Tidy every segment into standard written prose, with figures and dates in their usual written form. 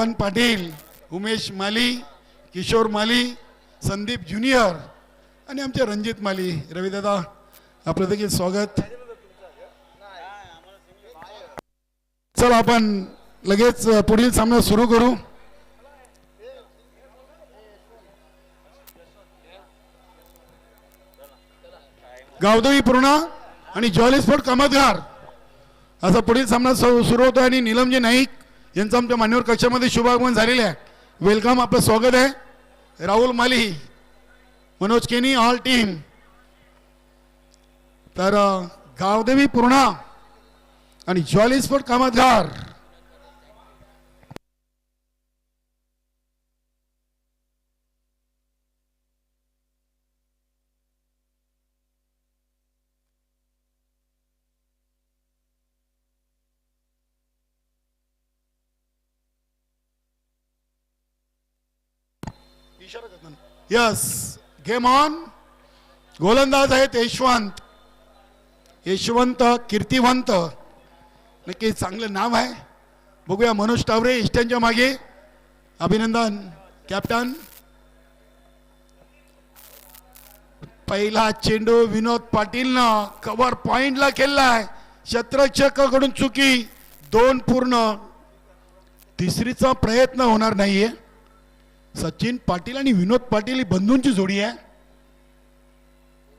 पवन पाटील, उमेश माली, किशोर माली, Sandeep junior आणि आमचे रणजित माली. रविदादा आपलं देखील स्वागत. चला आपण लगेच पुढील सामना सुरू करू. गावदेवी पूर्णा आणि जॉली स्पोर्ट कामतगार असा पुढील सामना सुरू होतो आणि नीलमजी नाईक यांचं आमच्या मान्यवर कक्षामध्ये शुभागमन झालेले आहे. वेलकम, आपलं स्वागत आहे. राहुल माली, मनोज केनी, ऑल टीम. तर गावदेवी पूर्णा आणि jolly sport Kamatghar yes game on. गोलंदाज आहेत यशवंत कीर्तिवंत, नक्की चांगलं नाव आहे. बघूया मनोज टावरे इष्टांच्या मागे. अभिनंदन कॅप्टन. पहिला चेंडू विनोद पाटीलनं कव्हर पॉइंटला केलाय. क्षेत्ररक्षकाकडून चुकी, 2 पूर्ण. तिसरीचा प्रयत्न होणार नाहीये. सचिन पाटील आणि विनोद पाटील ही बंधूंची जोडी आहे.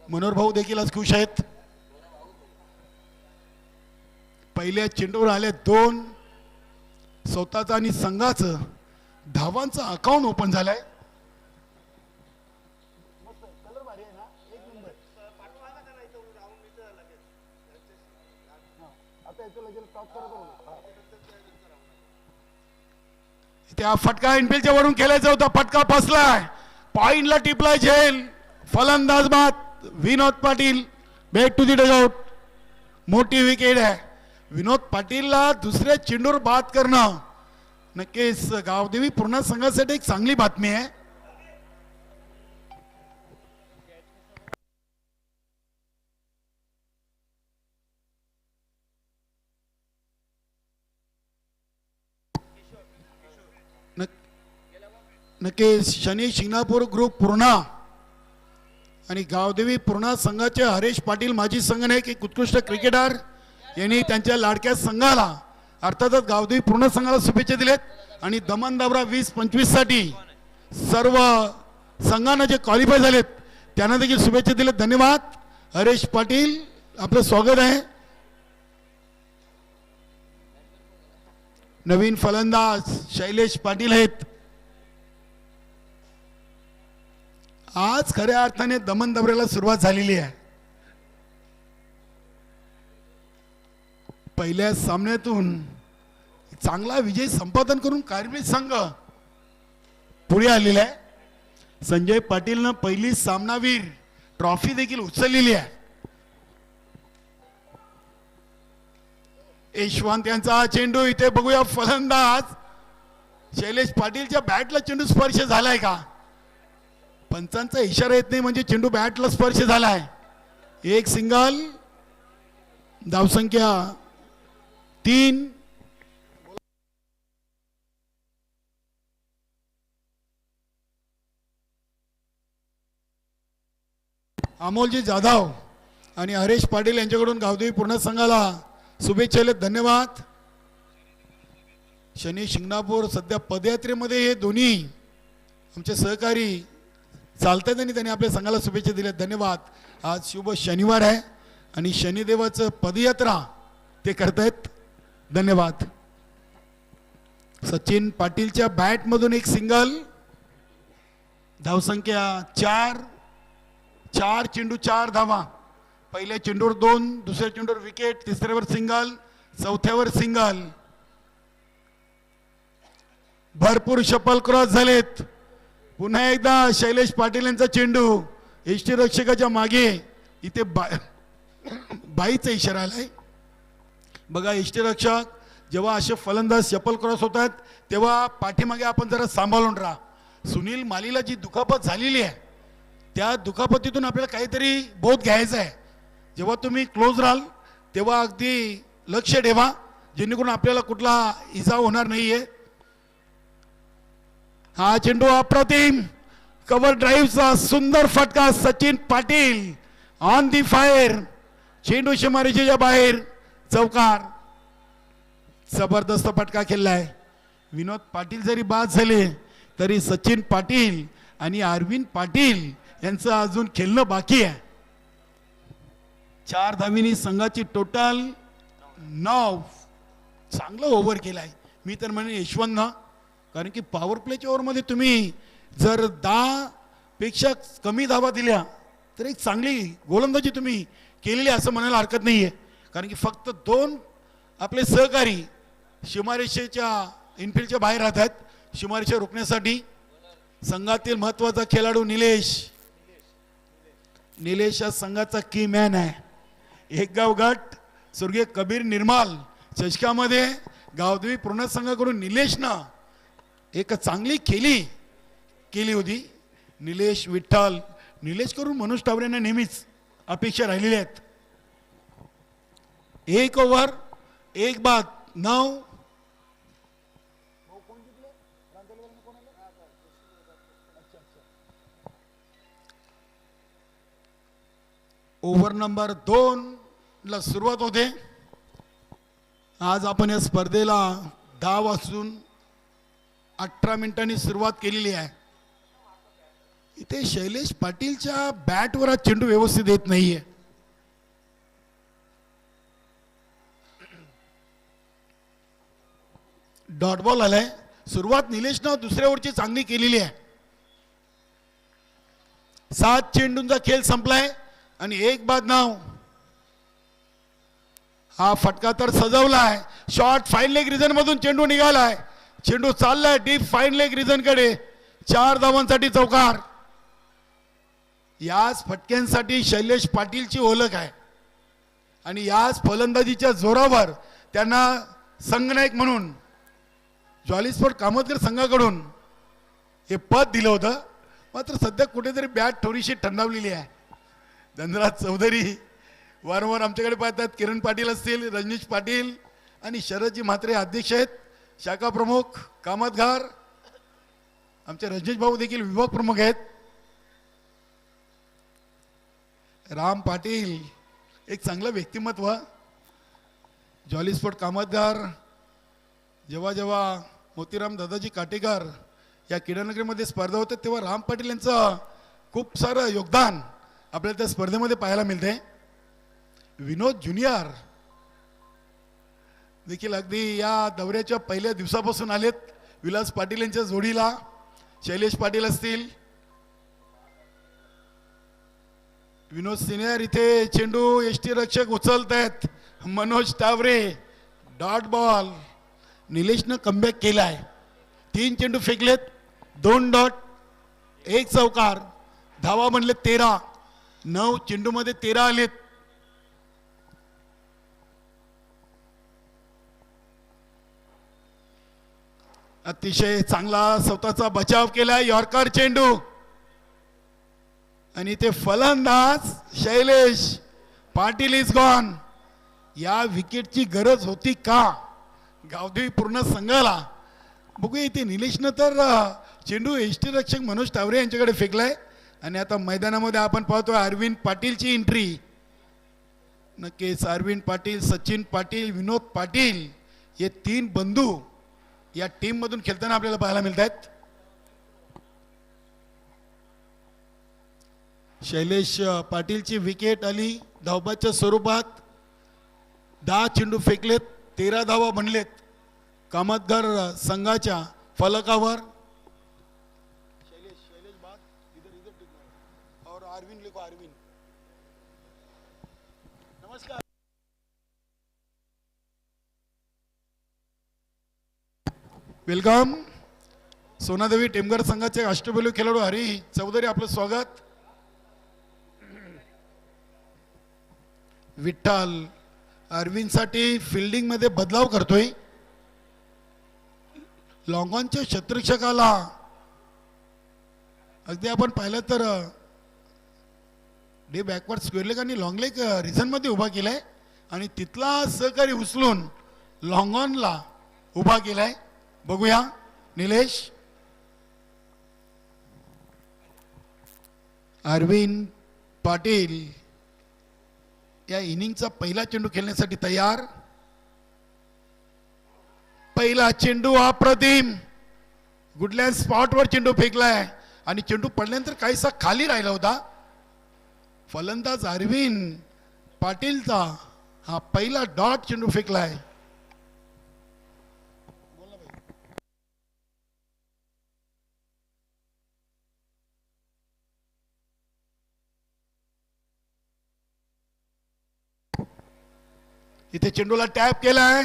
मनोहर भाऊ देखील आज खुश आहेत. पहिल्या चेंडूवर आले 2. स्वतःचं आणि संघाचं धावांचं अकाउंट ओपन झालंय. त्या फटका एनपीएलच्या वरून खेळायचा होता. फटका फसलाय. पॉइंटला टिपलाय झेल. फलंदाज बाद Vinod Patil. Back to the dugout. मोठी विकेट आहे. विनोद पाटीलला दुसऱ्या चेंडूवर बाद करणं नक्कीच गावदेवी पूर्ण संघासाठी एक चांगली बातमी आहे. नक्कीच शनी शिंगणापूर ग्रुप पूर्णा आणि गावदेवी पूर्णा संघाचे हरेश पाटील माजी संघनायक एक उत्कृष्ट क्रिकेटर यांनी त्यांच्या लाडक्या संघाला अर्थातच गावदेवी पूर्ण संघाला शुभेच्छा दिलेत. आणि दमन दबरा 20-25 साठी सर्व संघांना जे क्वालिफाय झालेत त्यांना देखील शुभेच्छा दिलेत. धन्यवाद हरेश पाटील, आपलं स्वागत आहे. नवीन फलंदाज शैलेश पाटील आहेत. आज खऱ्या अर्थाने दमन दबऱ्याला सुरुवात झालेली आहे. पहिल्या सामन्यातून चांगला विजय संपादन करून कार्मिक संघ पुढे आलेला आहे. संजय पाटीलनं पहिली सामनावीर ट्रॉफी देखील उचललेली आहे. यशवंत यांचा चेंडू इथे बघूया. फलंदाज शैलेश पाटीलच्या बॅटला चेंडू स्पर्श झालाय का? पंचांचा इशारा येत नाही म्हणजे चेंडू बॅटला स्पर्श झालाय. एक सिंगल. धावसंख्या 3. अमोलजी जाधव आणि हरेश पाटील यांच्याकडून गावदेवी पूर्ण संघाला शुभेच्छा. धन्यवाद. शनी शिंगणापूर सध्या पदयात्रेमध्ये हे दोन्ही आमचे सहकारी चालतात आणि त्यांनी आपल्या संघाला शुभेच्छा दिल्या. धन्यवाद. आज शुभ शनिवार आहे आणि शनिदेवाचं पदयात्रा ते करतायत. धन्यवाद. सचिन पाटीलच्या बॅटमधून एक सिंगल. धावसंख्या 4. 4 चेंडू 4 धावा. पहिल्या चेंडूवर 2, दुसऱ्या चेंडूवर विकेट, तिसऱ्यावर सिंगल, चौथ्यावर सिंगल. भरपूर शपल क्रॉस झालेत. पुन्हा एकदा शैलेश पाटील यांचा चेंडू यष्टीरक्षकाच्या मागे. इथे बाईचा इशारा आलाय. बघा यष्टीरक्षक जेव्हा असे फलंदाज शपल क्रॉस होतात तेव्हा पाठीमागे आपण जरा सांभाळून राहा. सुनील मालीला जी दुखापत झालेली आहे त्या दुखापतीतून आपल्याला काहीतरी बोध घ्यायचा आहे. जेव्हा तुम्ही क्लोज राहाल तेव्हा अगदी लक्ष ठेवा जेणेकरून आपल्याला कुठला इजा होणार नाहीये. हा चेंडू अप्रतिम, कव्हर ड्राईव्हचा सुंदर फटका. Sachin Patil on the fire, चेंडू सीमारेषेच्या बाहेर, चौकार. जबरदस्त फटका खेळलाय. विनोद पाटील जरी बाद झाले तरी सचिन पाटील आणि अरविंद पाटील यांचं अजून खेळणं बाकी आहे. 4 धावींनी संघाची टोटल 9. चांगलं ओव्हर केलाय मी तर म्हणेन यशवंत ना, कारण की पॉवर प्लेच्या ओव्हरमध्ये तुम्ही जर 10 पेक्षा कमी धावा दिल्या तर एक चांगली गोलंदाजी तुम्ही केलेली असं म्हणायला हरकत नाहीये. कारण की फक्त 2 आपले सहकारी सीमारेषेच्या इनफिल्डच्या बाहेर राहतात. सीमारेषा रोखण्यासाठी संघातील महत्वाचा खेळाडू निलेश या संघाचा की मॅन आहे. एक गाव गट स्वर्गीय कबीर निर्माल चषकामध्ये गावदेवी पूर्ण संघाकडून निलेशनं एक चांगली केली होती. निलेश विठ्ठल, निलेश करून मनोज टावरेंना नेहमीच अपेक्षा राहिलेल्या आहेत. 1 ओव्हर 1 बाद 9. ओव्हर नंबर 2 ला सुरुवात होते. आज आपण या स्पर्धेला 10 वाजून 18 मिनिटांनी सुरुवात केलेली आहे. इथे शैलेश पाटीलच्या बॅटवर हा चेंडू व्यवस्थित येत नाहीये. डॉट बॉल आलाय. सुरुवात निलेशनं दुसऱ्या ओव्हरची चांगली केलेली आहे. 7 चेंडूंचा खेळ संपलाय आणि 1 बाद 9. हा फटका तर सजवलाय. शॉर्ट फाईन लेग रिजन मधून चेंडू निघालाय. चेंडू चाललाय डीप फाईन लेग रिजन कडे. 4 धावांसाठी चौकार. याच फटक्यांसाठी शैलेश पाटीलची ओळख आहे आणि याच फलंदाजीच्या जोरावर त्यांना संघनायक म्हणून जॉली स्पोर्ट कामतकर संघाकडून हे पद दिलं होतं. मात्र सध्या कुठेतरी बॅट थोडीशी थंडावलेली आहे. धनराज चौधरी वारंवार आमच्याकडे पाहतात. किरण पाटील असतील, रजनीश पाटील आणि शरदजी म्हात्रे अध्यक्ष आहेत, शाखा प्रमुख कामतघर. आमचे रजनीश भाऊ देखील विभाग प्रमुख आहेत. राम पाटील एक चांगलं व्यक्तिमत्व. जॉली स्पोर्ट कामतघर जेव्हा मोतीराम दादाजी काटेकर या क्रीडानगरीमध्ये स्पर्धा होते तेव्हा राम पाटील यांचं खूप सारं योगदान आपल्याला त्या स्पर्धेमध्ये पाहायला मिळते. विनोद ज्युनियर देखील अगदी या दौऱ्याच्या पहिल्या दिवसापासून आलेत. विलास पाटील यांच्या जोडीला शैलेश पाटील असतील. विनोद सिनियर इथे चेंडू एसटी रक्षक उचलत आहेत. Manoj Taware dot ball. निलेशनं कमबॅक केलाय. 3 चेंडू फेकलेत, 2 डॉट 1 चौकार. धावा म्हणले 13. 9 चेंडूमध्ये 13 आलेत. अतिशय चांगला स्वतःचा बचाव केलाय. यॉर्कर चेंडू आणि ते फलंदाज शैलेश पाटील इज गॉन. या विकेटची गरज होती का गावदेवी पूर्ण संघाला? बघूया. इथे निलेशनं तर चेंडू एसटी रक्षक मनोज टावरे यांच्याकडे फेकलाय आणि आता मैदानामध्ये आपण पाहतोय अरविंद पाटीलची एंट्री. नक्कीच अरविंद पाटील, सचिन पाटील, विनोद पाटील हे 3 बंधू या टीम मधून खेळताना आपल्याला पाहायला मिळत आहेत. शैलेश पाटीलची विकेट आली धावबाच्या स्वरूपात. 10 चेंडू फेकलेत, 13 धावा बनलेत कामतघर संघाच्या फलकावर. शैलेश बाद इधर और अरविंद लिखो. अरविंद नमस्कार. वेलकम. सोनादेवी टेमघर संघाचे अष्टपैलू खेळाडू हरी चौधरी आपलं स्वागत. विठ्ठल अरविंदसाठी फिल्डिंग मध्ये बदलाव करतोय. लॉंगॉनच्या शतरक्षकाला अगदी आपण पाहिलं तर डे बॅकवर्ड स्क्वेअर लेग आणि लॉंग लेग रिझन मध्ये उभा केलाय आणि तिथला सहकारी उचलून लॉंगॉनला उभा केलाय. बघूया निलेश. अरविंद पाटील या इनिंगचा पहिला चेंडू खेळण्यासाठी तयार. पहिला चेंडू अप्रतिम गुडलँड स्पॉटवर चेंडू फेकलाय आणि चेंडू पडल्यानंतर काहीसा खाली राहिला होता. फलंदाज अरविंद पाटीलचा हा पहिला डॉट चेंडू फेकलाय. इथे चेंडूला टॅप केलाय.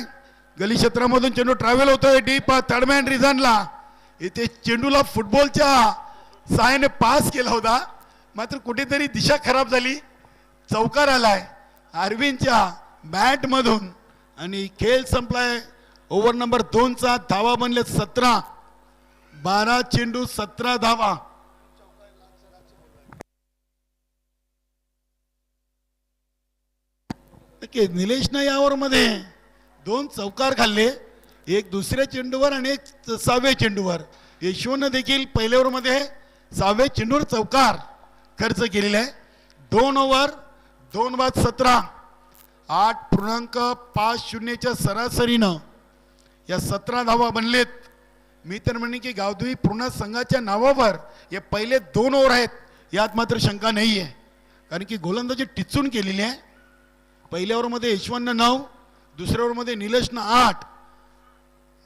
गली क्षेत्रामधून चेंडू ट्रॅव्हल होतोय डीप थर्डमॅन रिझनला. इथे चेंडूला फुटबॉलच्या सहाय्याने पास केला होता, मात्र कुठेतरी दिशा खराब झाली. चौकार आलाय अरविंदच्या बॅट मधून आणि खेळ संपलाय. ओव्हर नंबर 2 चा धावा बनले 17. 12 चेंडू 17 धावा. निलेशनं या ओव्हर मध्ये 2 चौकार खाल्ले, एक दुसऱ्या चेंडूवर आणि एक 6व्या चेंडूवर. यशवंतनं देखील पहिल्या ओव्हर मध्ये 6व्या चेंडूवर चौकार खर्च केलेला आहे. 2 ओव्हर 2 बाद 17. 8.50च्या सरासरीनं या 17 धावा बनलेत. मी तर म्हणेन की गावदेवी पूर्ण संघाच्या नावावर हे पहिले 2 ओव्हर आहेत, यात मात्र शंका नाही आहे. कारण की गोलंदाजी टिचून केलेली आहे. पहिल्या ओव्हरमध्ये यशवंतनं 9, दुसऱ्या ओव्हरमध्ये निलेशनं 8.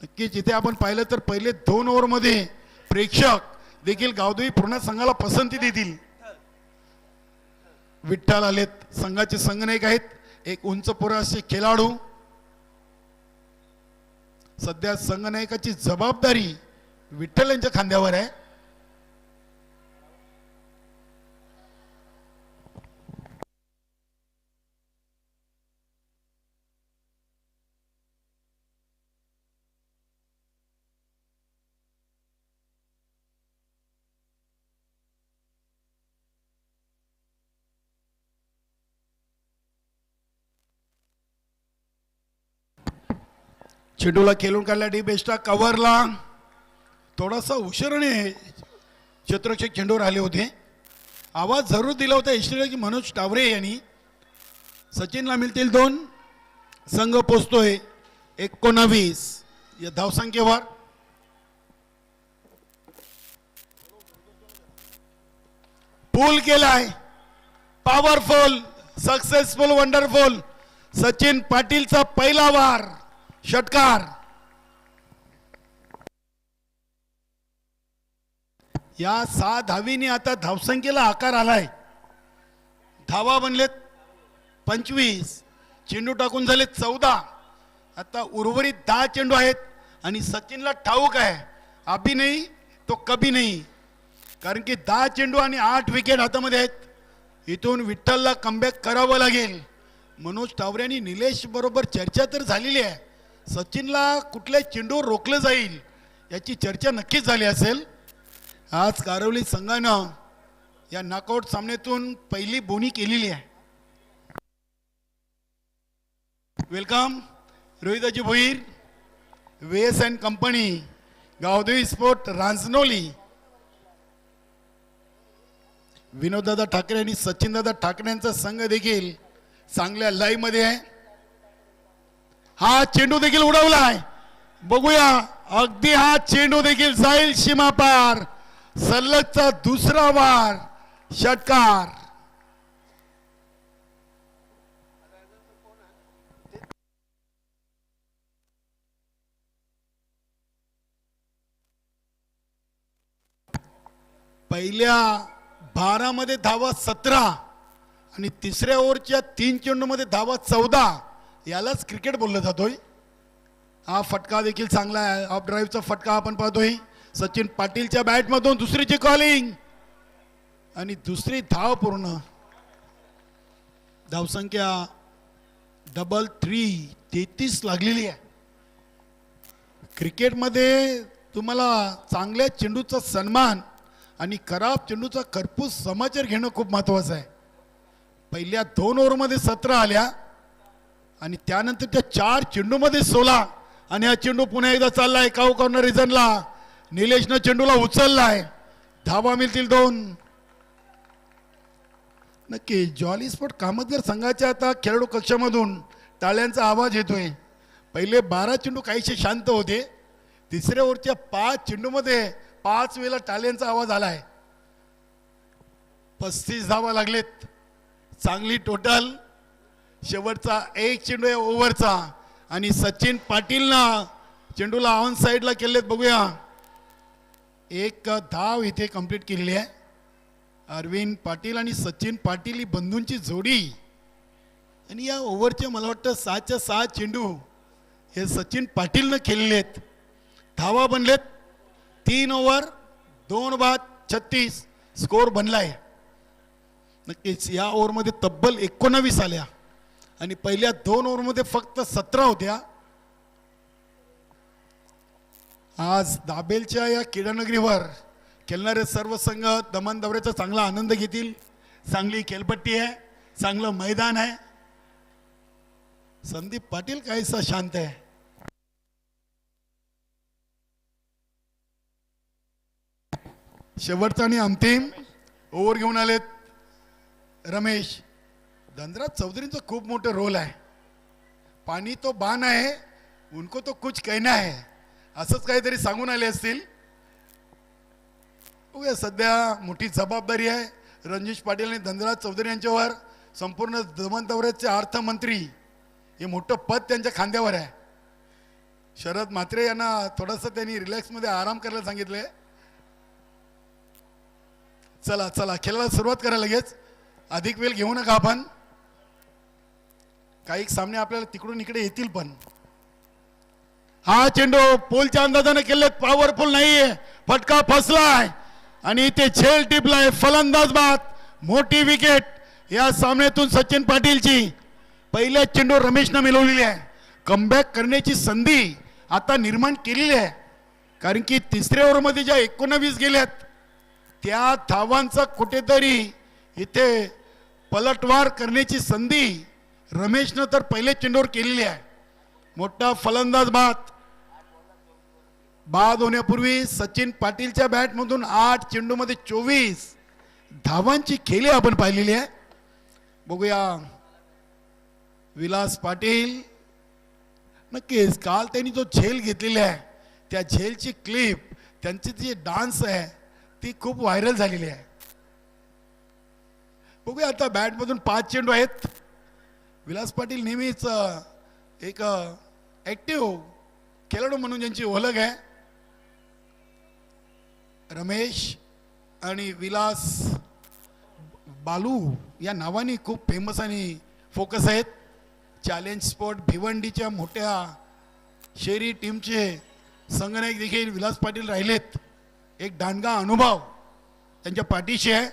नक्कीच इथे आपण पाहिलं तर पहिले 2 ओव्हरमध्ये प्रेक्षक देखील गावदेवी पूर्ण संघाला पसंती देतील. विठ्ठल आलेत, संघाचे संघनायक आहेत, एक उंच पुरासे खेळाडू. सध्या संघनायकाची जबाबदारी विठ्ठल यांच्या खांद्यावर आहे. चेंडूला खेळून काढला डी बेस्टा कव्हरला. थोडासा उशिराने क्षेत्ररक्षक चेंडूवर आले होते. आवाज जरूर दिला होता यष्टीरक्षक मनोज टावरे यांनी. सचिनला मिळतील 2. संघ पोचतोय 19 या धावसंख्येवर. पूल केलाय, पॉवरफुल, सक्सेसफुल, वंडरफुल. सचिन पाटीलचा पहिला वार, षटकार. या 6 धावीने आता धावसंख्येला आकार आलाय. धावा बनलेत 25, चेंडू टाकून झाले 14. आता उर्वरित 10 चेंडू आहेत आणि सचिनला ठाऊक आहे अभी नाही तो कभी नाही, कारण की 10 चेंडू आणि 8 विकेट हातामध्ये आहेत. इथून विठ्ठलला कमबॅक करावं लागेल. मनोज टावरे आणि निलेश बरोबर चर्चा तर झालेली आहे. सचिनला कुठल्या चेंडूवर रोखलं जाईल याची चर्चा नक्कीच झाली असेल. आज कारवली संघानं या नॉकआउट सामन्यातून पहिली बोनी केलेली आहे. वेलकम रोहिदाजी Bhoir, Wes and company, Gavdevi sport Ranjanoli. विनोददादा ठाकरे आणि सचिनदादा ठाकरे यांचा संघ देखील चांगल्या लाईव्ह मध्ये आहे. हा चेंडू देखील उडवलाय, बघूया. अगदी हा चेंडू देखील जाईल सीमा पार. सलगचा दुसरा वार, षटकार. पहिल्या 12 मध्ये धावा 17 आणि तिसऱ्या ओव्हरच्या 3 चेंडूमध्ये धावा 14. यालाच क्रिकेट बोललं जातोय. हा फटका देखील चांगला आहे. ऑफ ड्राईव्हचा फटका आपण पाहतोय. सचिन पाटीलच्या बॅटमधून दुसरीची कॉलिंग आणि दुसरी धाव पूर्ण. धावसंख्या 33 लागलेली आहे. क्रिकेटमध्ये तुम्हाला चांगल्या चेंडूचा सन्मान आणि खराब चेंडूचा खरपूस समाचार घेणं खूप महत्वाचं आहे. पहिल्या 2 ओव्हरमध्ये 17 आल्या आणि त्यानंतर त्या 4 चेंडूमध्ये 16 आणि हा चेंडू पुन्हा एकदा चाललाय काऊ कॉर्नर रिजनला. निलेशनं चेंडूला उचललाय. धावा मिळतील 2. नक्की जॉली स्पोर्ट कामतगर संघाच्या आता खेळाडू कक्षामधून टाळ्यांचा आवाज येतोय. पहिले 12 चेंडू काहीसे शांत होते. तिसऱ्या ओव्हरच्या 5 चेंडूमध्ये 5 वेळेला टाळ्यांचा आवाज आलाय. 35 धावा लागलेत. चांगली टोटल. शेवटचा एक चेंडू आहे ओव्हरचा आणि सचिन पाटीलनं चेंडूला ऑन साईडला केलेत. बघूया, एक धाव इथे कंप्लीट केलेली आहे. अरविंद पाटील आणि सचिन पाटील ही बंधूंची जोडी आणि या ओव्हरचे मला वाटतं 6च्या 6 चेंडू हे सचिन पाटीलनं खेळलेले आहेत. धावा बनलेत 3 ओव्हर 2 बाद 36 स्कोर बनलाय. नक्कीच या ओव्हरमध्ये तब्बल 19 आल्या आणि पहिल्या 2 ओव्हरमध्ये फक्त 17 होत्या. आज दाबेलच्या या क्रीडानगरीवर खेळणारे सर्व संघ दमन दौऱ्याचा चांगला आनंद घेतील. चांगली खेळपट्टी आहे, चांगलं मैदान आहे. संदीप पाटील काहीसा शांत आहे. शेवटचा आणि अंतिम ओव्हर घेऊन आलेत रमेश. धनराज चौधरींचा खूप मोठं रोल आहे. पाणी तो बाण आहे, उनको तो कुछ कहना है, असंच काहीतरी सांगून आले असतील. सध्या मोठी जबाबदारी आहे रणजित पाटील आणि धनराज चौधरी यांच्यावर. संपूर्ण दमन दौऱ्याचे अर्थमंत्री हे मोठं पद त्यांच्या खांद्यावर आहे. शरद म्हात्रे यांना थोडंसं त्यांनी रिलॅक्समध्ये आराम करायला सांगितलंय. चला चला खेळायला सुरुवात करा लगेच. अधिक वेळ घेऊ नका आपण. काही सामने आपल्याला तिकडून इकडे येतील पण. हा चेंडू पोलच्या अंदाजाने केलेत. पॉवरफुल नाहीये, फटका फसलाय आणि इथे झेल टिपलाय. फलंदाज बाद. मोठी विकेट या सामन्यातून सचिन पाटीलची. पहिल्या चेंडू रमेशनं मिळवलेली आहे. कमबॅक करण्याची संधी आता निर्माण केलेली आहे. कारण की तिसऱ्या ओव्हरमध्ये ज्या 19 गेल्यात त्या धावांचा कुठेतरी इथे पलटवार करण्याची संधी रमेशनं तर पहिल्या चेंडूवर केलेली आहे. मोठा फलंदाज बाद. बाद होण्यापूर्वी सचिन पाटीलच्या बॅटमधून 8 चेंडूमध्ये 24 धावांची खेळी आपण पाहिलेली आहे. बघूया विलास पाटील. नक्कीच काल त्यांनी जो झेल घेतलेला आहे त्या झेलची क्लिप, त्यांची जी डान्स आहे ती खूप व्हायरल झालेली आहे. बघूया आता बॅटमधून 5 चेंडू आहेत. विलास पाटील नेहमीच एक ऍक्टिव्ह खेळाडू म्हणून ज्यांची ओळख आहे. रमेश आणि विलास बालू या नावाने खूप फेमस आणि फोकस आहेत. चॅलेंज स्पोर्ट भिवंडीच्या मोठ्या शहरी टीमचे संघनायक देखील विलास पाटील राहिलेत. एक दांडगा अनुभव त्यांच्या पाठीशी आहे.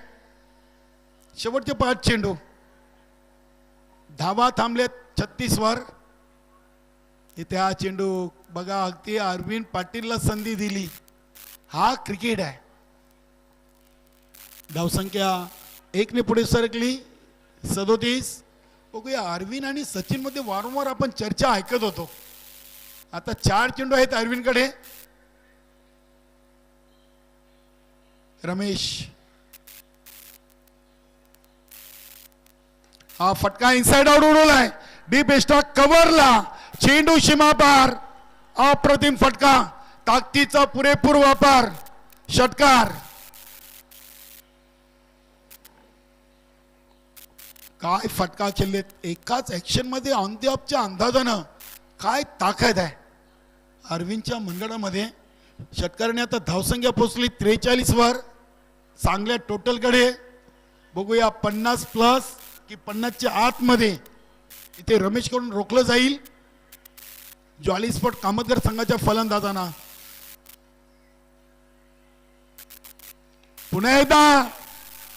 शेवटचे 5 चेंडू. धावा थांबलेत 36 वर. इथे हा चेंडू बघा अगदी अरविंद पाटीलला संधी दिली. हा क्रिकेट आहे. धावसंख्या 1 ने पुढे सरकली 37. बघूया अरविंद आणि सचिन मध्ये वारंवार आपण चर्चा ऐकत होतो. आता 4 चेंडू आहेत अरविंदकडे. रमेश. हा फटका इनसाइड आउट उडवलाय. डीप स्टॉक कव्हरला. चेंडू सीमा पार. अप्रतिम फटका. ताकदीचा पुरेपूर वापर. षटकार. काय फटका खेळलेत एकाच ऍक्शन मध्ये. ऑन द ऑफच्या अंदाजानं काय ताकद आहे अरविंदच्या मनगडामध्ये. षटकाराने आता धावसंख्या पोहोचली 43 वर. चांगल्या टोटलकडे. बघूया 50 प्लस की 50च्या आतमध्ये. इथे रमेशकडून रोखलं जाईल जॉली स्पोर्ट कामतगर संघाच्या फलंदाजांना. पुन्हा एकदा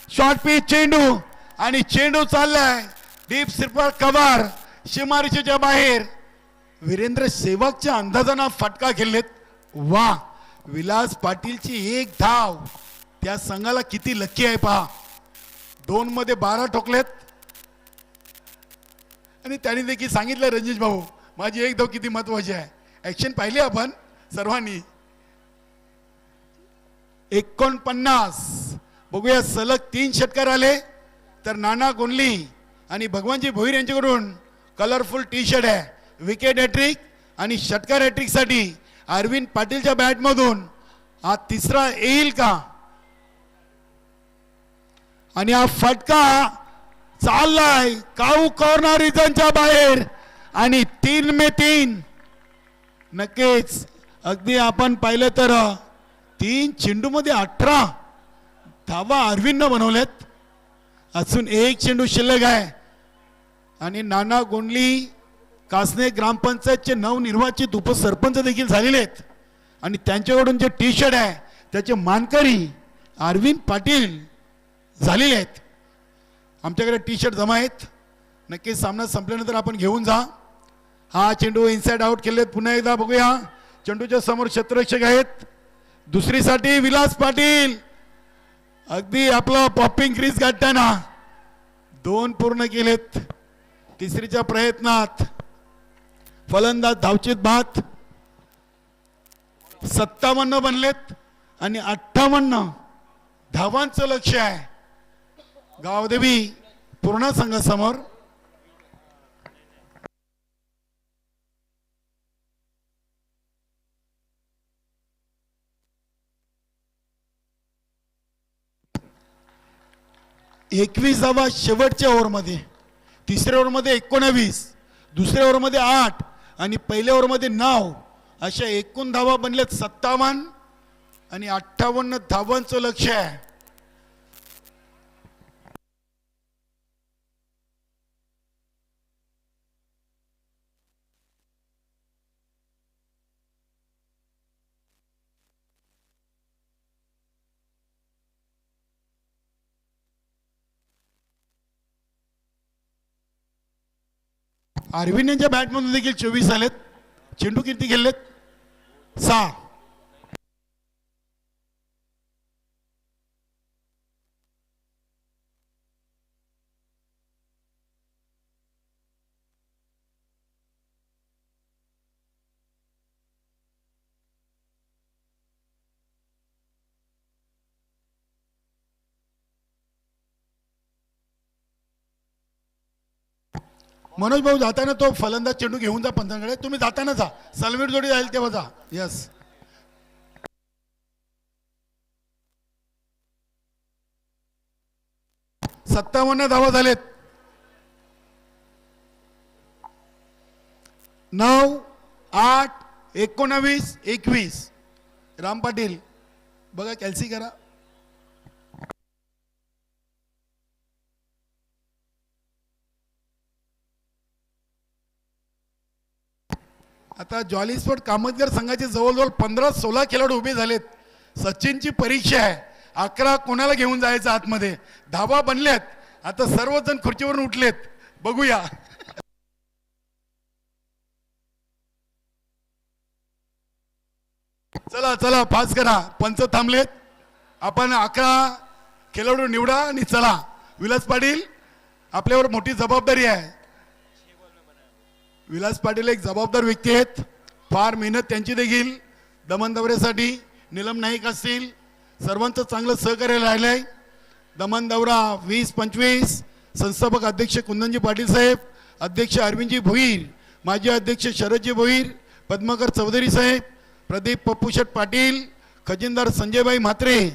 शॉर्ट पिच चेंडू आणि चेंडू चाललाय डीप स्लिपर कव्हर. सीमारेषेच्या बाहेर. वीरेंद्र सेवकच्या अंदाजानं फटका खेळलेत. वा. विलास पाटीलची एक धाव त्या संघाला किती लकी आहे पहा. 2 मध्ये 12 ठोकलेत आणि त्यांनी देखील सांगितलं रणजित भाऊ माझी एक धाव किती महत्वाची आहे. ऍक्शन पाहिली आपण सर्वांनी. 49. बघूया सलग 3 षटकार आले तर नाना गोंडली आणि भगवानजी भोईर यांच्याकडून कलरफुल टी शर्ट आहे. विकेट हॅट्रिक आणि षटकार हॅट्रिकसाठी अरविंद पाटीलच्या बॅटमधून हा तिसरा येईल का? आणि हा फटका चाललाय काऊ कॉर्नर रिजनच्या बाहेर आणि 3-3. नक्कीच अगदी आपण पाहिलं तर 3 चेंडूमध्ये 18 धावा अरविंदनं बनवल्यात. अजून 1 चेंडू शिल्लक आहे आणि नाना गोंडली कासने ग्रामपंचायतचे नवनिर्वाचित उपसरपंच देखील झालेले आहेत आणि त्यांच्याकडून जे टी शर्ट आहे त्याचे मानकरी अरविंद पाटील झालेले आहेत. आमच्याकडे टी शर्ट जमा आहेत. नक्कीच सामना संपल्यानंतर आपण घेऊन जा. हा चेंडू इनसाइड आउट केलेत. पुन्हा एकदा बघूया. चेंडूच्या समोर क्षेत्ररक्षक आहेत. दुसरीसाठी विलास पाटील अगदी आपला पॉपिंग क्रीज गाठताना 2 पूर्ण केलेत. तिसरीच्या प्रयत्नात फलंदाज धावचीत बाद. 57 बनलेत आणि 58 धावांचं लक्ष आहे गावदेवी पूर्ण संघासमोर. एकवीस धावा शेवटच्या ओव्हरमध्ये. तिसऱ्या ओव्हरमध्ये 19, दुसऱ्या ओव्हरमध्ये 8 आणि पहिल्या ओव्हरमध्ये 9 अशा एकूण धावा बनल्यात 57 आणि 58 धावांचं लक्ष आहे. अरविंद यांच्या बॅटमधून देखील 24 आलेत. चेंडू किती गेलेत? 6. मनोज भाऊ जाताना तो फलंदाज चेंडू घेऊन जा पंचांकडे. तुम्ही जाताना जा. सलमीर जोडी जाईल तेव्हा जा. यस. सत्तावन्न धावा झालेत. 9, 8, 19, 21. राम पाटील बघा कॅल्सी करा. आता जॉली स्पोर्ट कामतगर संघाचे जवळजवळ 15-16 खेळाडू उभे झालेत. सचिनची परीक्षा आहे. 11 कोणाला घेऊन जायचं आतमध्ये. धावा बनल्यात. आता सर्वजण खुर्चीवरून उठलेत. बघूया. चला चला पास करा. पंच थांबलेत. आपण 11 खेळाडू निवडा आणि चला. विलास पाटील आपल्यावर मोठी जबाबदारी आहे. विलास पाटील एक जबाबदार व्यक्ती आहेत. फार मेहनत त्यांची देखील दमन दौऱ्यासाठी. नीलम नाईक असतील सर्वांचं चांगलं सहकार्य राहिलंय. दमन दौरा 20-25 संस्थापक अध्यक्ष कुंदनजी पाटील साहेब, अध्यक्ष अरविंदजी भोईर, माजी अध्यक्ष शरदजी भोईर, पद्माकर चौधरी साहेब, प्रदीप पप्पूशेठ पाटील, खजिनदार संजयभाई म्हात्रे,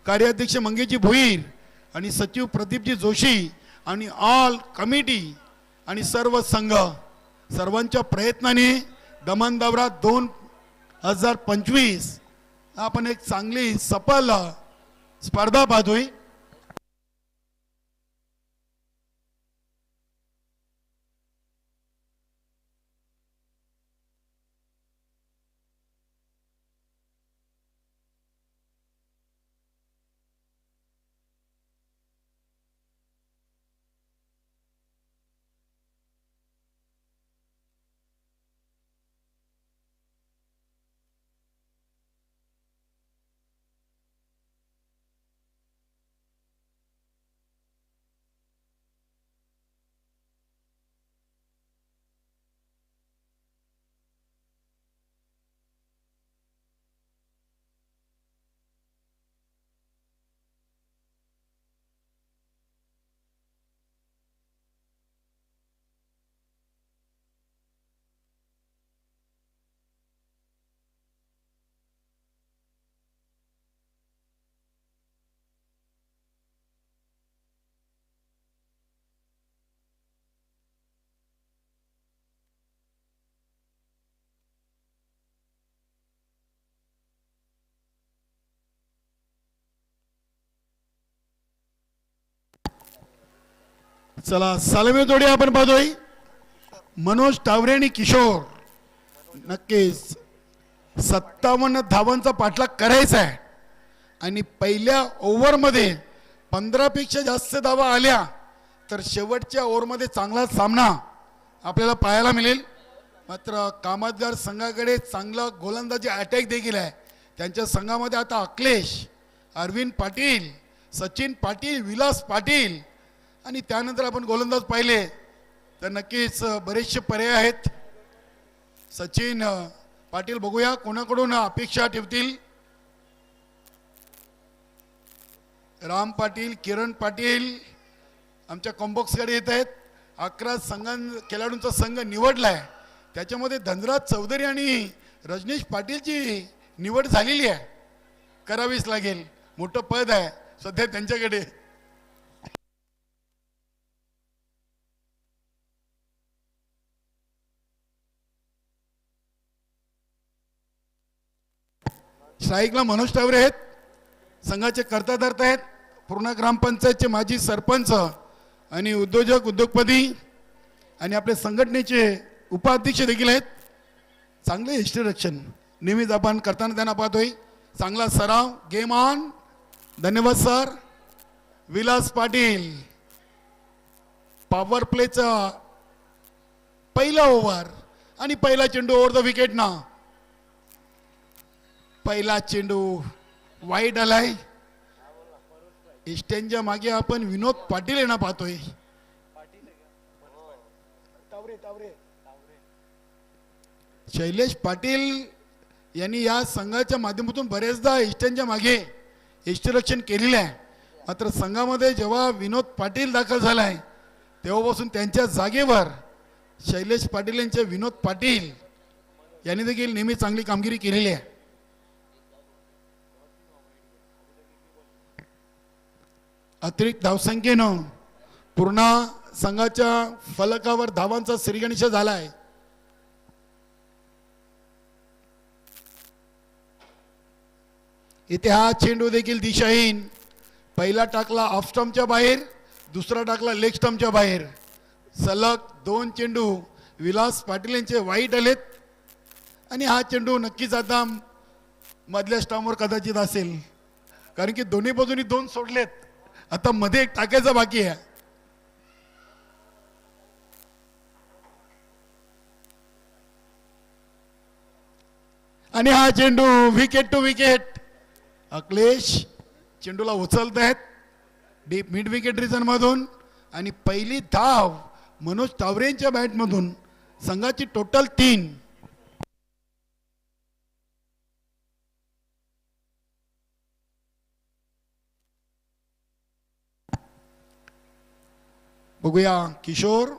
कार्याध्यक्ष मंगेशजी भोईर आणि सचिव प्रदीपजी जोशी आणि ऑल कमिटी आणि सर्व संघ सर्वांच्या प्रयत्नाने दमन दौरा 2025 आपण एक चांगली सफल स्पर्धा पाहतोय. चला सलामी जोडी आपण पाहतोय मनोज टावरे आणि किशोर. नक्कीच 57 धावांचा पाठलाग करायचा आहे आणि पहिल्या ओव्हरमध्ये 15 पेक्षा जास्त धावा आल्या तर शेवटच्या ओव्हरमध्ये चांगला सामना आपल्याला पाहायला मिळेल. मात्र कामतगार संघाकडे चांगला गोलंदाजी अटॅक देखील आहे. त्यांच्या संघामध्ये आता अखिलेश, अरविंद पाटील, सचिन पाटील, विलास पाटील आणि त्यानंतर आपण गोलंदाज पाहिले तर नक्कीच बरेचसे पर्याय आहेत. सचिन पाटील बघूया कोणाकडून अपेक्षा ठेवतील. राम पाटील, किरण पाटील आमच्या कॉम्बॉक्सकडे येत आहेत. 11 खेळाडूंचा संघ निवडलाय. त्याच्यामध्ये धनराज चौधरी आणि रजनीश पाटीलची निवड झालेली आहे. करावीच लागेल, मोठं पद आहे सध्या त्यांच्याकडे. स्ट्राईकला मनोज टावरे आहेत, संघाचे कर्ताधर्ता आहेत, पूर्णा ग्रामपंचायतचे माजी सरपंच आणि उद्योगपती आणि आपल्या संघटनेचे उपाध्यक्ष देखील आहेत. चांगले यष्टीरक्षण नेहमीच आपण करताना त्यांना पाहतोय. चांगला सराव, गेम ऑन. धन्यवाद सर. विलास पाटील पॉवर प्लेचा पहिला ओव्हर आणि पहिला चेंडू ओव्हर द विकेट ना. पहिला चेंडू वाईड आलाय. इस्टेनच्या मागे आपण विनोद पाटील यांना पाहतोय. शैलेश पाटील यांनी या संघाच्या माध्यमातून बरेचदा इस्टेनच्या मागे यष्टीरक्षण केलेले आहे. मात्र संघामध्ये जेव्हा विनोद पाटील दाखल झालाय तेव्हापासून त्यांच्या जागेवर शैलेश पाटील यांचे विनोद पाटील यांनी देखील नेहमी चांगली कामगिरी केलेली आहे. अतिरिक्त धावसंख्येनं पूर्ण संघाच्या फलकावर धावांचा श्रीगणेश झालाय. इथे हा चेंडू देखील दिशाहीन. पहिला टाकला ऑफ स्टंपच्या बाहेर, दुसरा टाकला लेग स्टंपच्या बाहेर. सलग 2 चेंडू विलास पाटील यांचे वाईट आलेत आणि हा चेंडू नक्कीच आता मधल्या स्टंपवर कदाचित असेल, कारण की दोन्ही बाजूनी 2 सोडलेत. आता मध्ये एक टाकायचा बाकी आहे. आणि हा चेंडू विकेट टू विकेट. अखिलेश चेंडूला उचलत आहेत डीप मिड विकेट रिजन मधून आणि पहिली धाव मनोज टावरेंच्या बॅट मधून. संघाची टोटल 3. बघूया किशोर.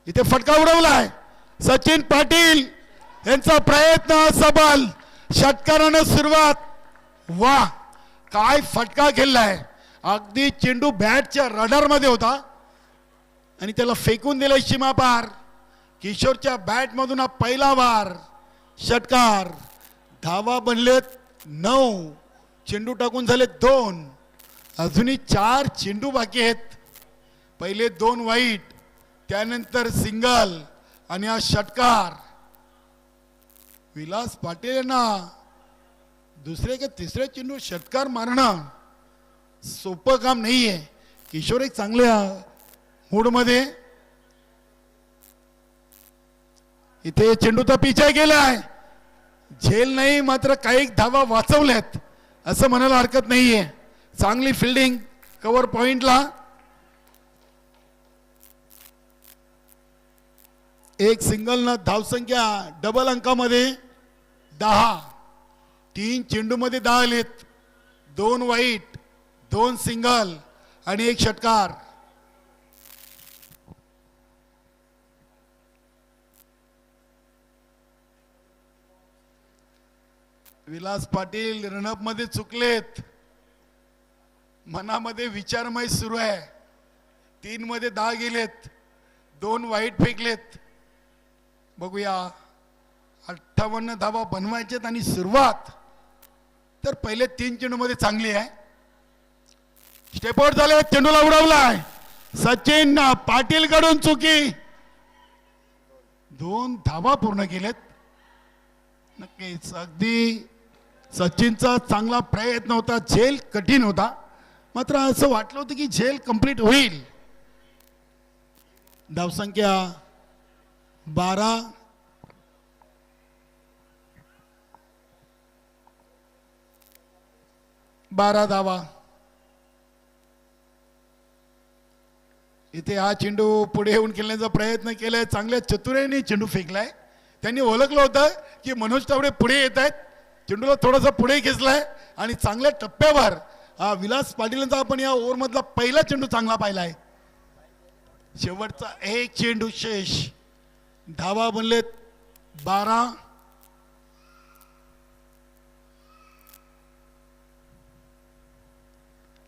इथे फटका उडवलाय. सचिन पाटील यांचा प्रयत्न सबल. षटकारानं सुरुवात. वा काय फटका खेळलाय. अगदी चेंडू बॅटच्या रडार मध्ये होता आणि त्याला फेकून दिलाय सीमापार. किशोरच्या बॅट मधून हा पहिला वार. षटकार. धावा बनलेत 9. चेंडू टाकून झाले 2. अजूनही 4 चेंडू बाकी आहेत. पहिले 2 वाईट, त्यानंतर सिंगल आणि हा षटकार. विलास पाटील यांना दुसरे का तिसरे चेंडू षटकार मारणं सोपं काम नाहीये. किशोर एक चांगल्या मूडमध्ये. इथे चेंडूचा पिछा केलाय. झेल नाही, मात्र काही धावा वाचवल्यात असं म्हणायला हरकत नाहीये. चांगली फिल्डिंग कव्हर पॉइंटला. एक सिंगल न धावसंख्या डबल अंकामध्ये 10. 3 चेंडूमध्ये 10 आलेत. 2 वाईट, 2 सिंगल आणि 1 षटकार. विलास पाटील रनअप मध्ये चुकलेत. मनामध्ये विचारमय सुरू आहे. 3 मध्ये 10 गेलेत, 2 वाईट फेकलेत. बघूया 58 धावा बनवायचेत आणि सुरुवात तर पहिले 3 चेंडूमध्ये चांगली आहे. स्टेपआउट झाले, चेंडूला उडवलाय सचिन पाटील कडून चुकी. 2 धावा पूर्ण केलेत. नक्कीच अगदी सचिनचा चांगला प्रयत्न होता. झेल कठीण होता, मात्र असं वाटलं होतं की झेल कंप्लीट होईल. धावसंख्या 12. धावा. इथे हा चेंडू पुढे येऊन खेळण्याचा प्रयत्न केलाय. चांगल्या चतुराईने चेंडू फेकलाय. त्यांनी ओळखलं होतं की मनोज तावडे पुढे येत आहेत. चेंडूला थोडासा पुढे खेचलाय आणि चांगल्या टप्प्यावर विलास पाटीलांचा आपण या ओव्हरमधला पहिला चेंडू चांगला पाहिलाय. शेवटचा एक चेंडू शेष. धावा बनलेत 12.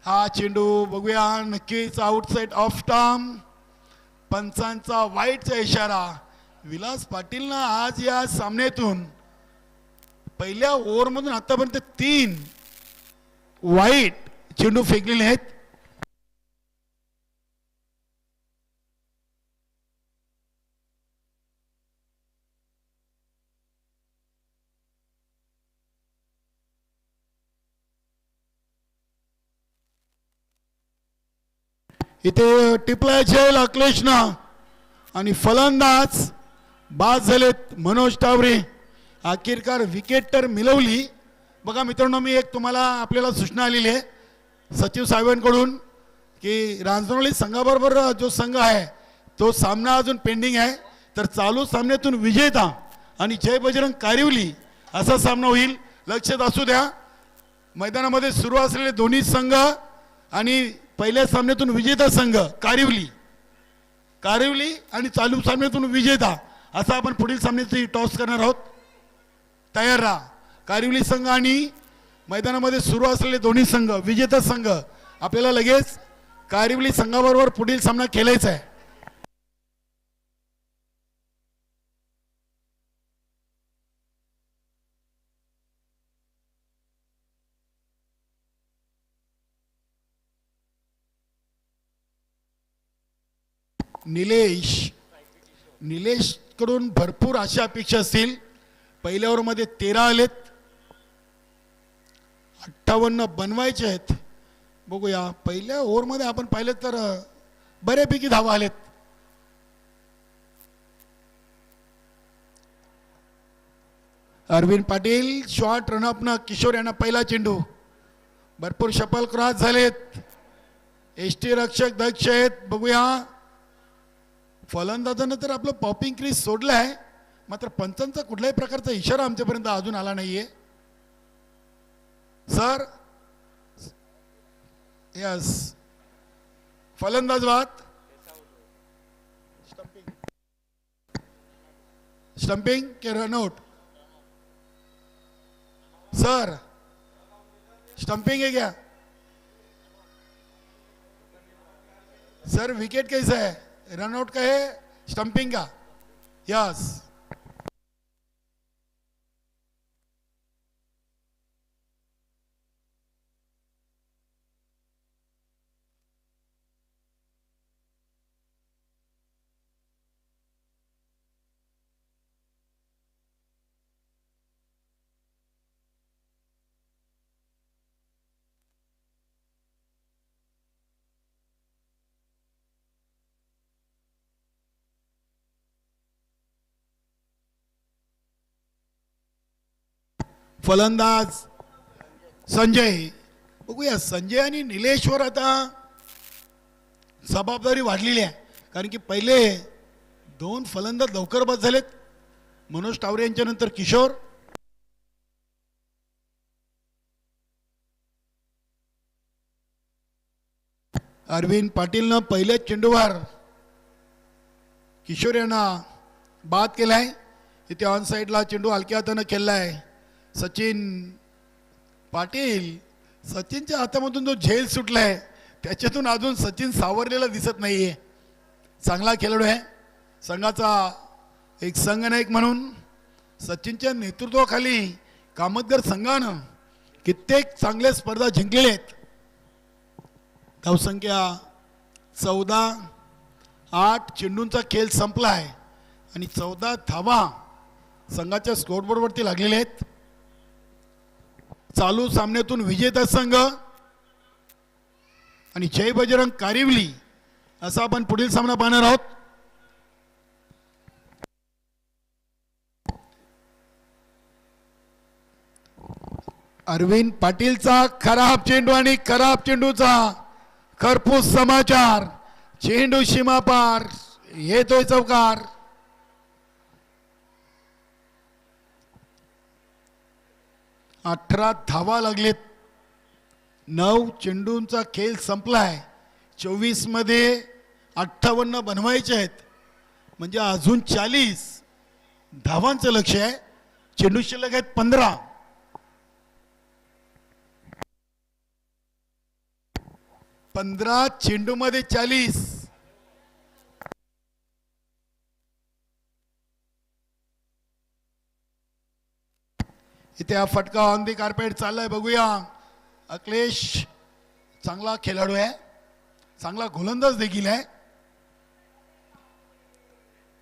हा चेंडू बघूया, नक्कीच आउटसाइड ऑफ स्टंप. पंचांचा वाईटचा इशारा. विलास पाटीलनं आज या सामन्यातून पहिल्या ओव्हरमधून आतापर्यंत 3 वाईट चेंडू फेकलेले आहेत. इथे टिपलाय झेल अखिलेशनं आणि फलंदाज बाद झालेत मनोज तावरे. अखेरकार विकेट तर मिळवली. बघा मित्रांनो, मी एक तुम्हाला आपल्याला सूचना आलेली आहे सचिव साहेबांकडून की रांजणोली संघाबरोबर जो संघ आहे तो सामना अजून पेंडिंग आहे. तर चालू सामन्यातून विजेता आणि जय बजरंग कारिवली असा सामना होईल. लक्षात असू द्या, मैदानामध्ये सुरू असलेले दोन्ही संघ आणि पहिल्या सामन्यातून विजेता संघ कारिवली आणि चालू सामन्यातून विजेता असा आपण पुढील सामन्याची टॉस करणार आहोत. तयार राहा. कारिवली संघ आणि मैदानामध्ये सुरू असलेले दोन्ही संघ विजेता संघ आपल्याला लगेच कारिवली संघाबरोबर पुढील सामना खेळायचा आहे. निलेश कडून भरपूर अशा अपेक्षा असतील. पहिल्या ओव्हरमध्ये 13 आलेत, 58 बनवायचे आहेत. बघूया, पहिल्या ओव्हरमध्ये आपण पाहिलं तर बऱ्यापैकी धावा आलेत. अरविंद पाटील शॉर्ट रनअपनं किशोर यांना पहिला चेंडू. भरपूर शपल क्रॉस झालेत. एसटी रक्षक दक्ष आहेत. बघूया, फलंदाजानं तर आपलं पॉपिंग क्रीज सोडलं आहे, मात्र पंचांचा कुठल्याही प्रकारचा इशारा आमच्यापर्यंत अजून आला नाहीये. सर यस, फलंदाज बाद. स्टंपिंग के रनआउट. सर स्टंपिंग है क्या सर? विकेट कैसा है? रनआउट का है, स्टंपिंग का? यस. फलंदाज संजय. बघूया, संजय आणि निलेशवर आता जबाबदारी वाढलेली आहे, कारण की पहिले 2 फलंदाज लवकर बाद झालेत. मनोज तावरे यांच्या नंतर किशोर. अरविंद पाटीलनं पहिल्या चेंडूवर किशोर यांना बाद केलाय. इथे ऑन साईडला चेंडू हलक्या हातानं खेळलाय सचिन पाटील. सचिनच्या हातामधून जो झेल सुटलाय त्याच्यातून अजून सचिन सावरलेला दिसत नाहीये. चांगला खेळाडू आहे. संघाचा एक संघनायक म्हणून सचिनच्या नेतृत्वाखाली कामतगर संघानं कित्येक चांगल्या स्पर्धा जिंकलेल्या आहेत. धावसंख्या 14-8. चेंडूंचा खेळ संपलाय आणि 14 धावा संघाच्या स्कोरबोर्डवरती लागलेले आहेत. चालू सामन्यातून विजेता संघ आणि जय बजरंग कारिवली असा आपण पुढील सामना पाहणार आहोत. अरविंद पाटीलचा खराब चेंडू आणि खराब चेंडूचा खरपूस समाचार. चेंडू सीमा पार, येतोय चौकार. अठरा धावा लागलेत. 9 चेंडूंचा खेळ संपलाय. 24 मध्ये 58 बनवायचे आहेत, म्हणजे अजून 40 धावांचं लक्ष आहे. चेंडू शिल्लक आहेत 15. 15 चेंडू मध्ये 40. इथे हा फटका ऑन दी कार्पेट चाललाय, बघूया. अखिलेश चांगला खेळाडू आहे, चांगला गोलंदाज देखील आहे.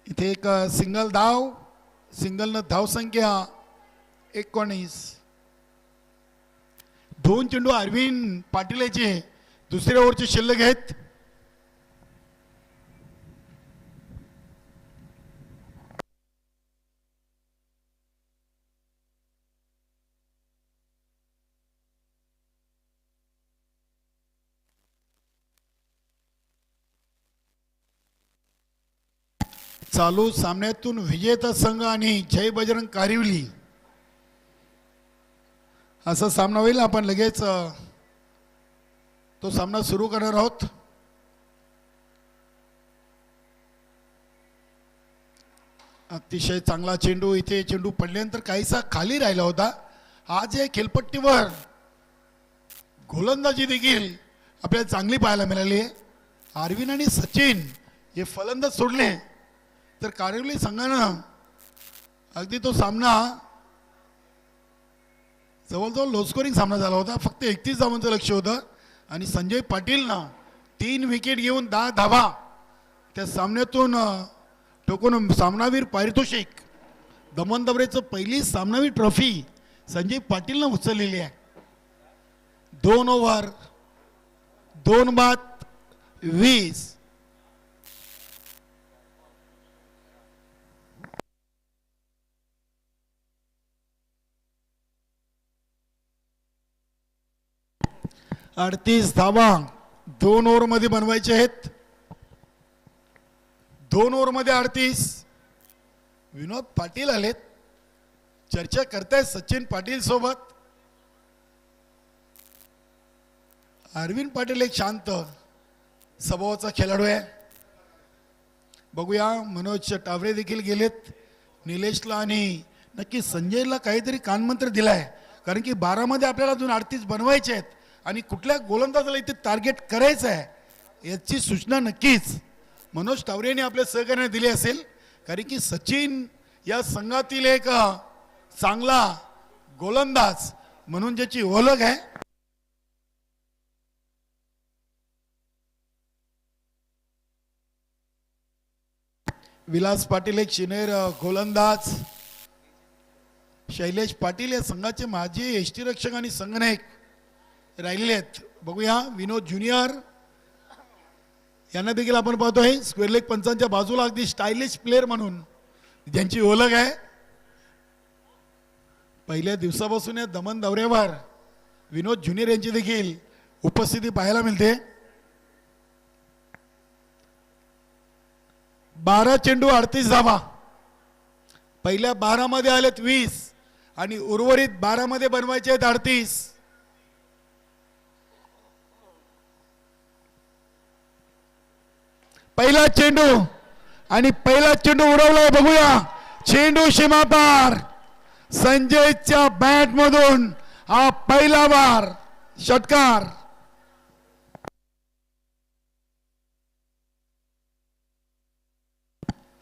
इथे एक सिंगल धाव, सिंगलनं धावसंख्या 19. 2 चेंडू अरविंद पाटीलचे दुसऱ्या ओव्हरचे शिल्लक आहेत. चालू सामन्यातून विजेता संघ आणि जय बजरंग कारिवली असा सामना होईल. आपण लगेच तो सामना सुरू करणार आहोत. अतिशय चांगला चेंडू. इथे चेंडू पडल्यानंतर काहीसा खाली राहिला होता. आज या खेळपट्टीवर गोलंदाजी देखील आपल्याला चांगली पाहायला मिळाली आहे. अरविंद आणि सचिन हे फलंदाज सोडले तर कारिवली संघानं अगदी तो सामना जवळजवळ लो स्कोरिंग सामना झाला होता. फक्त 31 धावांचं लक्ष होतं आणि संजय पाटीलनं 3 विकेट घेऊन 10 धावा त्या सामन्यातून टोकून सामनावीर पारितोषिक. दमन दबरेचं पहिली सामनावीर ट्रॉफी संजय पाटीलनं उचललेली आहे. 2 ओव्हर 2 बाद 20. अडतीस धावा 2 ओव्हर मध्ये बनवायचे आहेत. 2 ओव्हर मध्ये 38. विनोद पाटील आलेत, चर्चा करतायत सचिन पाटील सोबत. अरविंद पाटील एक शांत स्वभावाचा खेळाडू आहे. बघूया, मनोज टावरे देखील गेलेत. निलेशला आणि नक्की संजयला काहीतरी कानमंत्र दिलाय, कारण की 12 मध्ये आपल्याला अजून 38 बनवायचे आहेत आणि कुठल्या गोलंदाजाला इथे टार्गेट करायचं आहे याची सूचना नक्कीच मनोज टावरेने आपल्या सहकार्याने दिली असेल. कारण की सचिन या संघातील एक चांगला गोलंदाज म्हणून ज्याची ओळख आहे. विलास पाटील एक सिनियर गोलंदाज. शैलेश पाटील या संघाचे माजी यष्टीरक्षक आणि संघनायक राहिलेले आहेत. बघूया, विनोद ज्युनियर यांना देखील आपण पाहतोय स्क्वेअर लेग पंचांच्या बाजूला अगदी स्टायलिश प्लेअर म्हणून ज्यांची ओळख आहे. पहिल्या दिवसापासून या दमन दौऱ्यावर विनोद ज्युनियर यांची देखील उपस्थिती पाहायला मिळते. 12 चेंडू 38 धावा. पहिल्या 12 मध्ये आलेत 20 आणि उर्वरित 12 मध्ये बनवायचे आहेत 38. पहिला चेंडू आणि पहिला चेंडू उडवलाय. बघूया, चेंडू सीमापार. संजयच्या बॅट मधून हा पहिला वार, षटकार.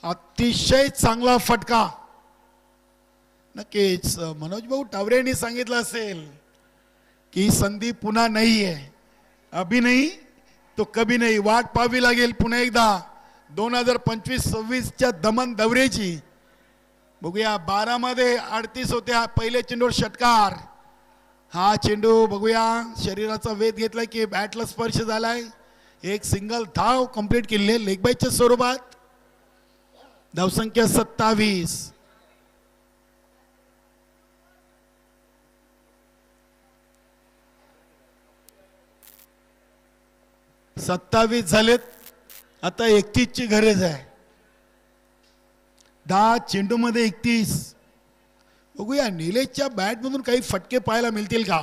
अतिशय चांगला फटका. नक्कीच मनोज भाऊ टावरे यांनी सांगितलं असेल की संधी पुन्हा नाही आहे. अभी नाही तो कभी नाही. वाट पाहावी लागेल पुन्हा एकदा 2025-26च्या दमन दौऱ्याची. बघूया 12 मध्ये 38 होत्या. पहिले चेंडूवर षटकार. हा चेंडू बघूया शरीराचा वेध घेतलाय की बॅटला स्पर्श झालाय. एक सिंगल धाव कंप्लीट केले लेग बायच्या स्वरूपात. धावसंख्या 27. झालेत. आता 31 ची गरज आहे. 10 चेंडू मध्ये 31. बघूया निलेशच्या बॅट मधून काही फटके पाहायला मिळतील का.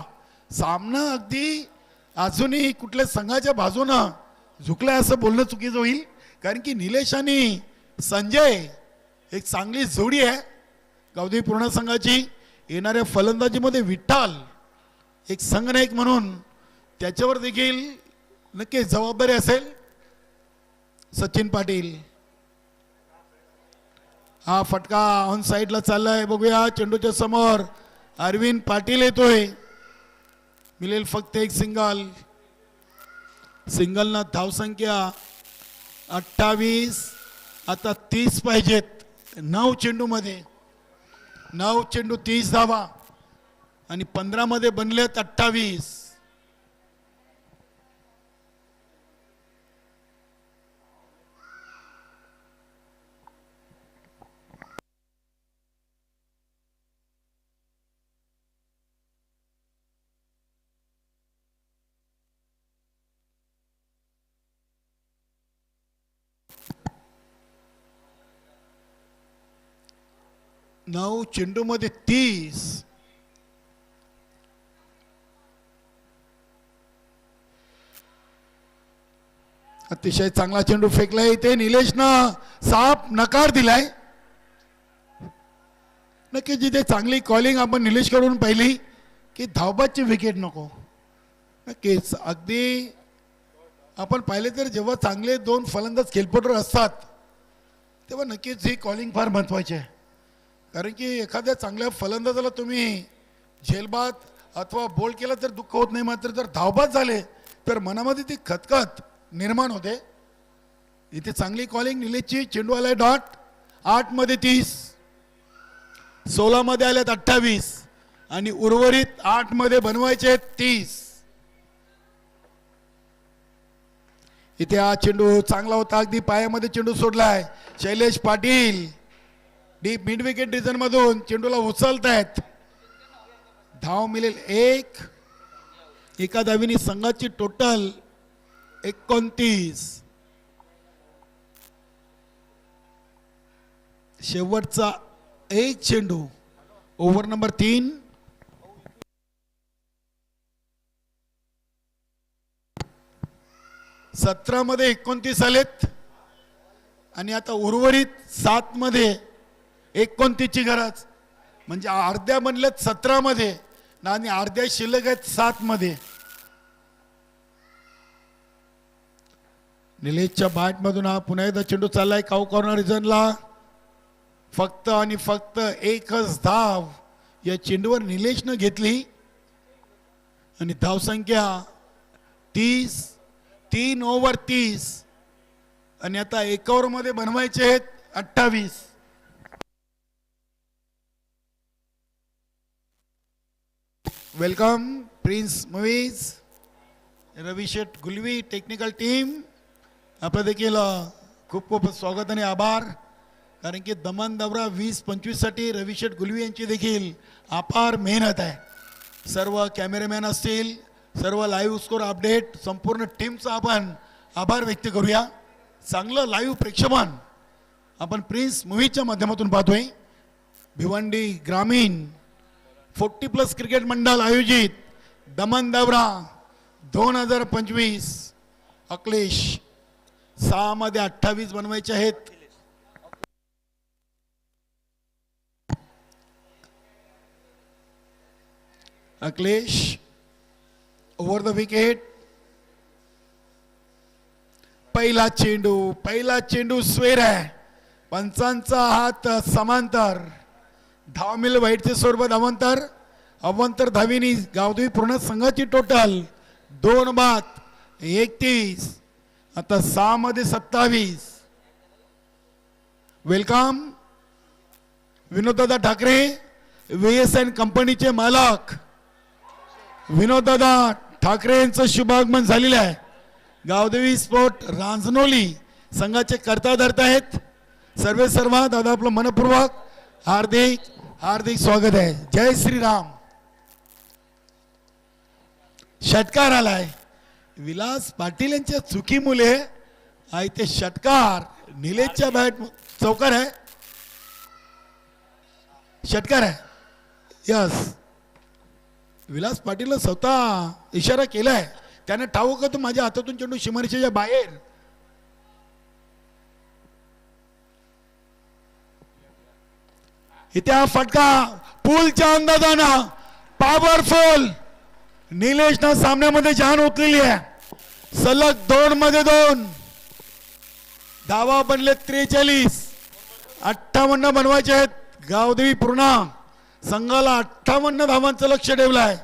सामना अगदी अजूनही कुठल्या संघाच्या बाजूनं झुकलाय असं बोलणं चुकीचं होईल. कारण की निलेश आणि संजय एक चांगली जोडी आहे गावदेवी पूर्ण संघाची. येणाऱ्या फलंदाजीमध्ये विठ्ठल एक संघनायक म्हणून त्याच्यावर देखील नक्कीच जबाबदारी असेल. सचिन पाटील. हा फटका ऑन साइडला चाललाय. बघूया चेंडूच्या समोर अरविंद पाटील येतोय. मिळेल फक्त एक सिंगल. सिंगलना धावसंख्या 28. आता 30 पाहिजेत 9 चेंडू मध्ये. 9 चेंडू 30 धावा आणि 15 मध्ये बनलेत 28. नऊ चेंडू मध्ये 30. अतिशय चांगला चेंडू फेकलाय इथे. निलेशनं साफ नकार दिलाय. नक्की जिथे चांगली कॉलिंग आपण निलेश कडून पाहिली की धावबादची विकेट नको. नक्कीच अगदी आपण पाहिले तर जेव्हा चांगले 2 फलंदाज खेळपटू असतात तेव्हा नक्कीच ही कॉलिंग फार महत्वाची आहे. कारण की एखाद्या चांगल्या फलंदाजाला तुम्ही झेलबाद अथवा बोल्ड केला तर दुःख होत नाही. मात्र जर धावबाद झाले तर मनामध्ये ती खतखत निर्माण होते. इथे चांगली कॉलिंग निलेशची. चेंडू आलाय डॉट. 8 मध्ये 30. 16 मध्ये आल्यात 28 आणि उर्वरित 8 मध्ये बनवायचे 30. इथे हा चेंडू चांगला होता. अगदी पायामध्ये चेंडू सोडलाय. Shailesh Patil deep mid wicket region मधून चेंडूला उचलतायत. धाव मिळेल 1. एका धावीने संघाची टोटल 29. शेवटचा एक चेंडू ओव्हर नंबर 3. सतरा मध्ये 29 आलेत आणि आता उर्वरित 7 मध्ये 29 ची गरज. म्हणजे अर्ध्या बनल्यात 17 मध्ये आणि अर्ध्या शिल्लक आहेत 7 मध्ये. निलेशच्या बॅट मधून हा पुन्हा एकदा चेंडू चाललाय काऊ कॉर्नर रिजनला. फक्त आणि फक्त एकच धाव या चेंडूवर निलेशनं घेतली आणि धावसंख्या 30. 3 ओव्हर 30 आणि आता 1 ओव्हर मध्ये बनवायचे आहेत 28. वेलकम प्रिन्स मूवीज, रवी शेठ गुलवी, टेक्निकल टीम. आपलं देखील खूप खूप स्वागत आणि आभार. कारण की दमन दौरा 20-25 साठी रवी शेठ गुलवी यांची देखील अपार मेहनत आहे. सर्व कॅमेरामॅन असतील, सर्व लाईव्ह स्कोर अपडेट, संपूर्ण टीमचा आपण आभार व्यक्त करूया. चांगलं लाईव्ह प्रेक्षेपण आपण प्रिन्स मूवीच्या माध्यमातून पाहतोय. भिवंडी ग्रामीण 40+ क्रिकेट मंडळ आयोजित दमन दौरा 2025. अखिलेश 6 मध्ये 28 बनवायचे आहेत. Akhilesh over the wicket. पहिला चेंडू स्वेर आहे. पंचांचा हात समांतर. धाव मिळेल वाईटचे स्वरूपात अवंतर. अवांतर धावीनी गावदेवी पूर्ण संघाची टोटल 2 बाद 31. आता 6 मध्ये 27. वेलकम विनोददादा ठाकरे VSN कंपनीचे मालक विनोददादा ठाकरे यांचं शुभागमन झालेलं आहे. गावदेवी स्पोर्ट रांजनोली संघाचे कर्ता धरत आहेत. सर्व दादा आपलं मनपूर्वक हार्दिक हार्दिक स्वागत आहे. जय श्रीराम. षटकार आलाय विलास पाटील यांच्या चुकीमुळे आहे ते षटकार. निलेशच्या बॅट चौकार आहे. षटकार आहे. यस विलास पाटीलला स्वतः इशारा केलाय. त्याने ठाऊक होतं माझ्या हातातून चेंडू सीमारेषेच्या बाहेर. इथे हा फटका पुलच्या अंदाजानं पॉवरफुल. निलेशनं सामन्यामध्ये जान ओतलेली आहे. सलग 2 मध्ये 2 धावा बनले 43. 58 बनवायचे आहेत. गावदेवी पूर्ण संघाला 58 धावांचं लक्ष ठेवलं आहे.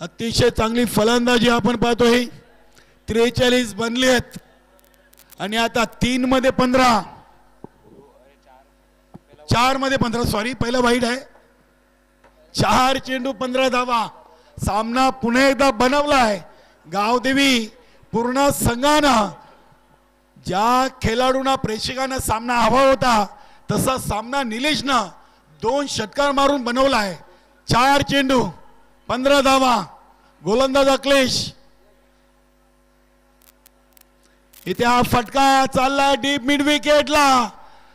अतिशय चांगली फलंदाजी आपण पाहतोय. 43 बनले आहेत आणि आता 3 मध्ये 15 4 मध्ये 15 सॉरी पहिला वाईट आहे. 4 चेंडू 15 धावा. सामना पुन्हा एकदा बनवला आहे. गावदेवी पूर्ण संघानं ज्या खेळाडूंना प्रेक्षकांना सामना हवा होता तसा सामना निलेशनं 2 षटकार मारून बनवला आहे. 4 चेंडू 15 धावा. गोलंदाज अखिलेश. इथे हा फटका चालला डीप मिड विकेटला.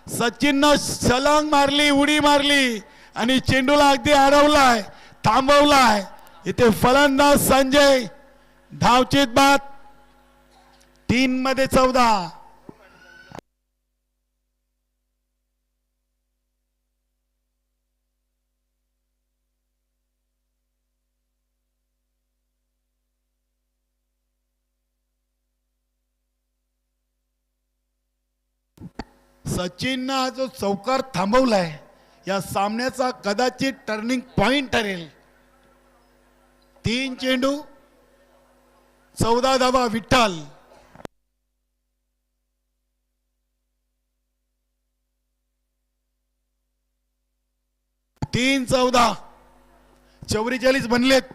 सचिननं छलांग मारली उडी मारली आणि चेंडूला अगदी अडवलाय थांबवलाय. इथे फलंदाज संजय. धावचीत बाद 3 मध्ये 14. सचिननं हा जो चौकार थांबवलाय या सामन्याचा कदाचित टर्निंग पॉइंट ठरेल. 3 चेंडू 14 धावा. विठ्ठल. तीन 14 44 बनलेत.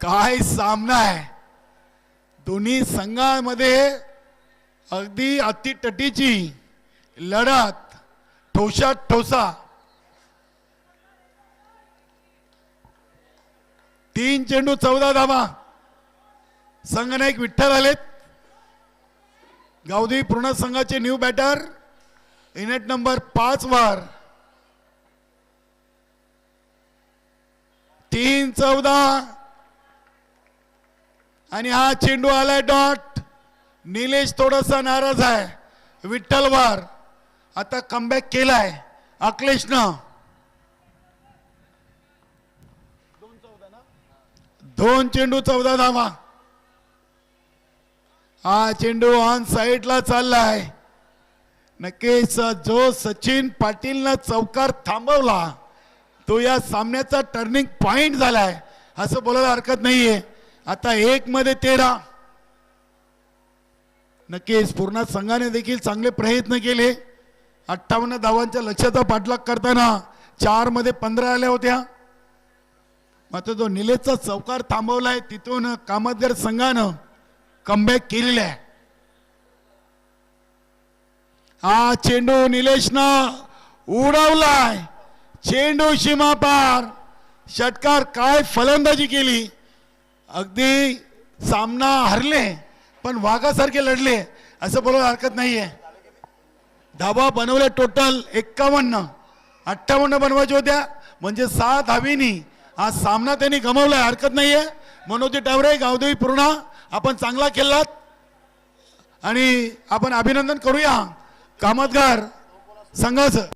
काय सामना आहे. दोन्ही संघांमध्ये अगदी अतितटीची लढत. ठोशात ठोसा. 3 चेंडू 14 धावा. संघनायक विठ्ठल आलेत. गावदेवी पूर्ण संघाचे न्यू बॅटर इनेट नंबर 5 वर. 3-14 आणि हा चेंडू आलाय डॉट. निलेश थोडासा नाराज आहे विठ्ठलवर. आता कमबॅक केलाय अखिलेशनं. 2 चेंडू 14 धावा. हा चेंडू ऑन साइडला चाललाय. नक्कीच जो सचिन पाटीलनं चौकार थांबवला तो या सामन्याचा टर्निंग पॉइंट झालाय असं बोलायला हरकत नाहीये. आता 1 मध्ये 13. नक्कीच पूर्ण संघाने देखील चांगले प्रयत्न केले. 58 धावांच्या लक्ष्याचा पाठलाग करताना 4 मध्ये 15 आल्या होत्या. मात्र जो निलेशचा चौकार थांबवलाय तिथून कामतगर संघानं कमबॅक केलेला आहे. हा चेंडू निलेशनं उडवलाय. चेंडू सीमा पार. षटकार. काय फलंदाजी केली. अगदी सामना हरले पण वाघासारखे लढले असं बोलायला हरकत नाहीये. धावा बनवल्या टोटल 51. 58 बनवायच्या होत्या म्हणजे 6 धावींनी हा सामना त्यांनी गमावलाय. हरकत नाहीये. मनोज टावरे गावदेवी पूर्ण आपण चांगला खेळलात आणि आपण अभिनंदन करूया कामतगार संघाचं.